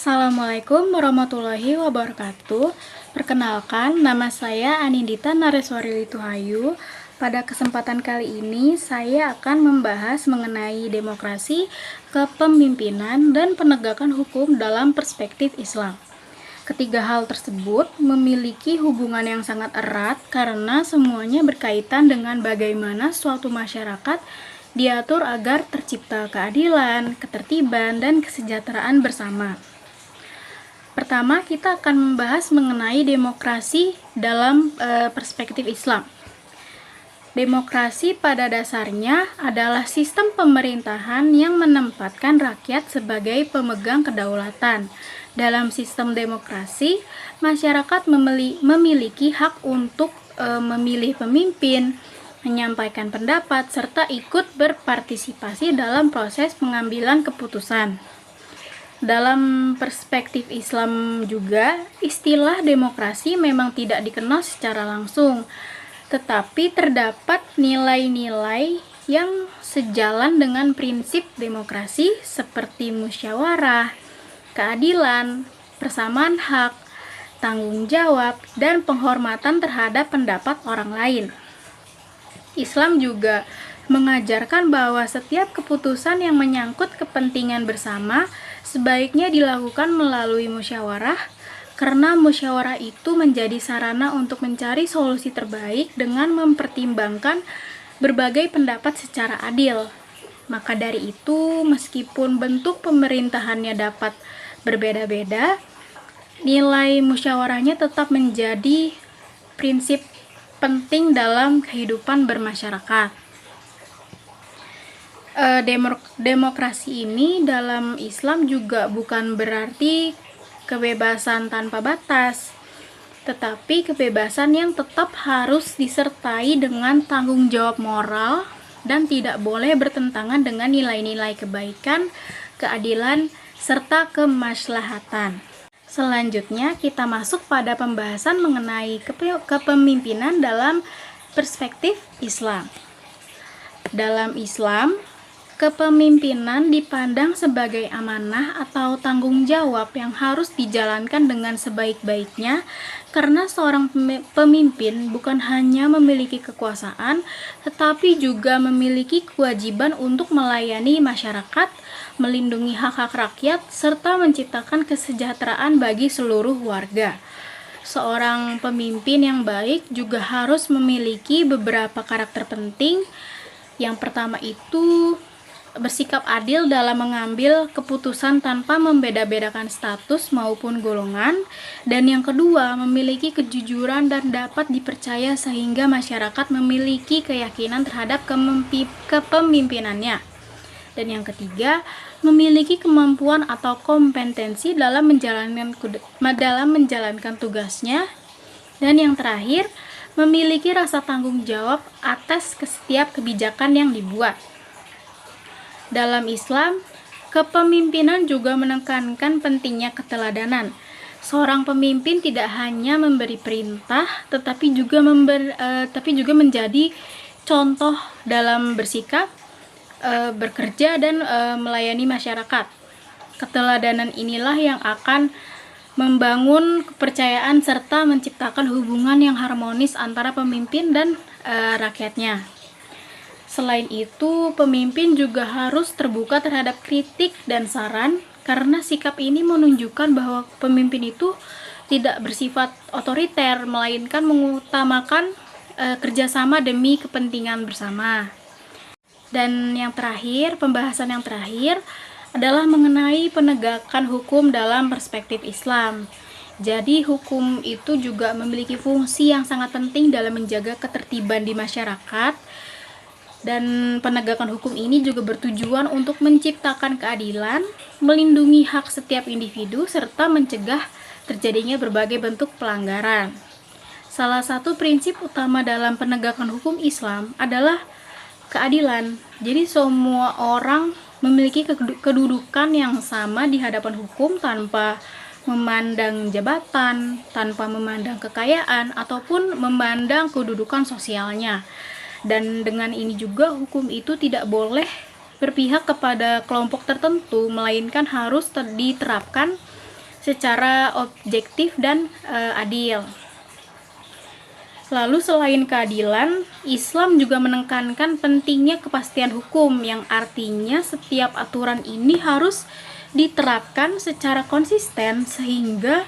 Assalamualaikum warahmatullahi wabarakatuh. Perkenalkan, nama saya Anindita Nareswari Lituhayu. Pada kesempatan kali ini, saya akan membahas mengenai demokrasi, kepemimpinan, dan penegakan hukum dalam perspektif Islam. Ketiga hal tersebut memiliki hubungan yang sangat erat karena semuanya berkaitan dengan bagaimana suatu masyarakat diatur agar tercipta keadilan, ketertiban, dan kesejahteraan bersama. Pertama, kita akan membahas mengenai demokrasi dalam perspektif Islam. Demokrasi pada dasarnya adalah sistem pemerintahan yang menempatkan rakyat sebagai pemegang kedaulatan. Dalam sistem demokrasi, masyarakat memiliki hak untuk memilih pemimpin, menyampaikan pendapat, serta ikut berpartisipasi dalam proses pengambilan keputusan. Dalam perspektif Islam juga, istilah demokrasi memang tidak dikenal secara langsung, tetapi terdapat nilai-nilai yang sejalan dengan prinsip demokrasi seperti musyawarah, keadilan, persamaan hak, tanggung jawab, dan penghormatan terhadap pendapat orang lain. Islam juga mengajarkan bahwa setiap keputusan yang menyangkut kepentingan bersama sebaiknya dilakukan melalui musyawarah, karena musyawarah itu menjadi sarana untuk mencari solusi terbaik dengan mempertimbangkan berbagai pendapat secara adil. Maka dari itu, meskipun bentuk pemerintahannya dapat berbeda-beda, nilai musyawarahnya tetap menjadi prinsip penting dalam kehidupan bermasyarakat. Demokrasi ini dalam Islam juga bukan berarti kebebasan tanpa batas, tetapi kebebasan yang tetap harus disertai dengan tanggung jawab moral dan tidak boleh bertentangan dengan nilai-nilai kebaikan, keadilan, serta kemaslahatan. Selanjutnya kita masuk pada pembahasan mengenai kepemimpinan dalam perspektif Islam. Dalam Islam, kepemimpinan dipandang sebagai amanah atau tanggung jawab yang harus dijalankan dengan sebaik-baiknya, karena seorang pemimpin bukan hanya memiliki kekuasaan, tetapi juga memiliki kewajiban untuk melayani masyarakat, melindungi hak-hak rakyat, serta menciptakan kesejahteraan bagi seluruh warga. Seorang pemimpin yang baik juga harus memiliki beberapa karakter penting. Yang pertama itu bersikap adil dalam mengambil keputusan tanpa membeda-bedakan status maupun golongan, dan yang kedua memiliki kejujuran dan dapat dipercaya sehingga masyarakat memiliki keyakinan terhadap kepemimpinannya, dan yang ketiga memiliki kemampuan atau kompetensi dalam menjalankan tugasnya, dan yang terakhir memiliki rasa tanggung jawab atas setiap kebijakan yang dibuat. Dalam Islam, kepemimpinan juga menekankan pentingnya keteladanan. Seorang pemimpin tidak hanya memberi perintah, tetapi juga menjadi contoh dalam bersikap, bekerja, dan melayani masyarakat. Keteladanan inilah yang akan membangun kepercayaan serta menciptakan hubungan yang harmonis antara pemimpin dan rakyatnya. Selain itu, pemimpin juga harus terbuka terhadap kritik dan saran, karena sikap ini menunjukkan bahwa pemimpin itu tidak bersifat otoriter, melainkan mengutamakan kerjasama demi kepentingan bersama. Dan yang terakhir, pembahasan yang terakhir adalah mengenai penegakan hukum dalam perspektif Islam. Jadi hukum itu juga memiliki fungsi yang sangat penting dalam menjaga ketertiban di masyarakat. Dan penegakan hukum ini juga bertujuan untuk menciptakan keadilan, melindungi hak setiap individu, serta mencegah terjadinya berbagai bentuk pelanggaran. Salah satu prinsip utama dalam penegakan hukum Islam adalah keadilan. Jadi semua orang memiliki kedudukan yang sama di hadapan hukum tanpa memandang jabatan, tanpa memandang kekayaan, ataupun memandang kedudukan sosialnya. Dan dengan ini juga hukum itu tidak boleh berpihak kepada kelompok tertentu, melainkan harus diterapkan secara objektif dan adil. Lalu selain keadilan, Islam juga menekankan pentingnya kepastian hukum, yang artinya setiap aturan ini harus diterapkan secara konsisten sehingga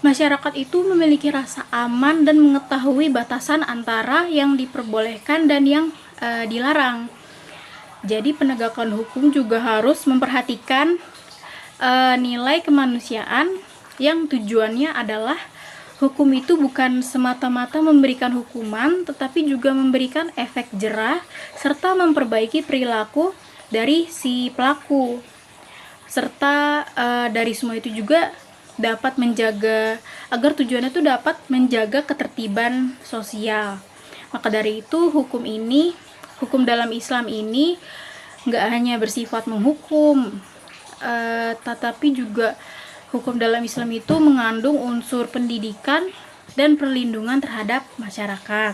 masyarakat itu memiliki rasa aman dan mengetahui batasan antara yang diperbolehkan dan yang dilarang. Jadi penegakan hukum juga harus memperhatikan nilai kemanusiaan, yang tujuannya adalah hukum itu bukan semata-mata memberikan hukuman, tetapi juga memberikan efek jerah serta memperbaiki perilaku dari si pelaku. Serta dari semua itu juga dapat menjaga, agar tujuannya itu dapat menjaga ketertiban sosial. Maka dari itu hukum dalam Islam ini nggak hanya bersifat menghukum, tetapi juga hukum dalam Islam itu mengandung unsur pendidikan dan perlindungan terhadap masyarakat.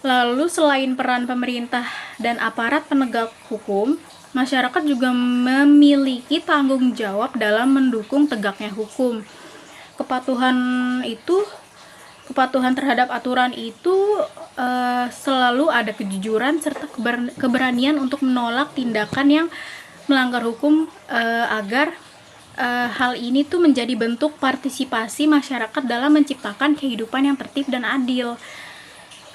Lalu selain peran pemerintah dan aparat penegak hukum, masyarakat juga memiliki tanggung jawab dalam mendukung tegaknya hukum. Kepatuhan terhadap aturan itu selalu ada kejujuran serta keberanian untuk menolak tindakan yang melanggar hukum, agar hal ini tuh menjadi bentuk partisipasi masyarakat dalam menciptakan kehidupan yang tertib dan adil.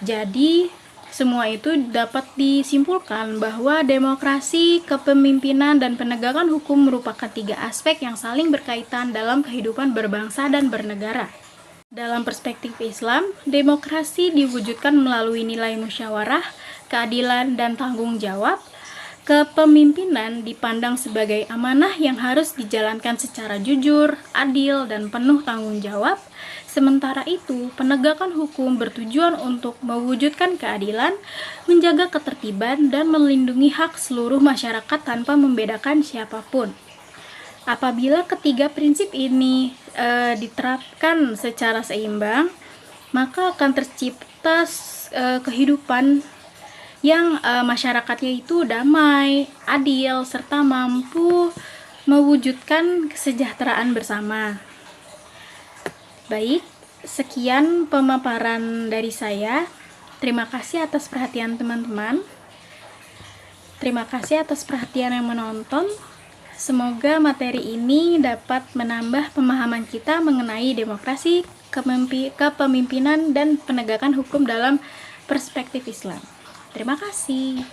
Jadi semua itu dapat disimpulkan bahwa demokrasi, kepemimpinan, dan penegakan hukum merupakan 3 aspek yang saling berkaitan dalam kehidupan berbangsa dan bernegara. Dalam perspektif Islam, demokrasi diwujudkan melalui nilai musyawarah, keadilan, dan tanggung jawab. Kepemimpinan dipandang sebagai amanah yang harus dijalankan secara jujur, adil, dan penuh tanggung jawab. Sementara itu, penegakan hukum bertujuan untuk mewujudkan keadilan, menjaga ketertiban, dan melindungi hak seluruh masyarakat tanpa membedakan siapapun. Apabila ketiga prinsip ini diterapkan secara seimbang, maka akan tercipta kehidupan yang masyarakatnya itu damai, adil, serta mampu mewujudkan kesejahteraan bersama. Baik, sekian pemaparan dari saya. Terima kasih atas perhatian teman-teman. Terima kasih atas perhatian yang menonton. Semoga materi ini dapat menambah pemahaman kita mengenai demokrasi, kepemimpinan, dan penegakan hukum dalam perspektif Islam. Terima kasih.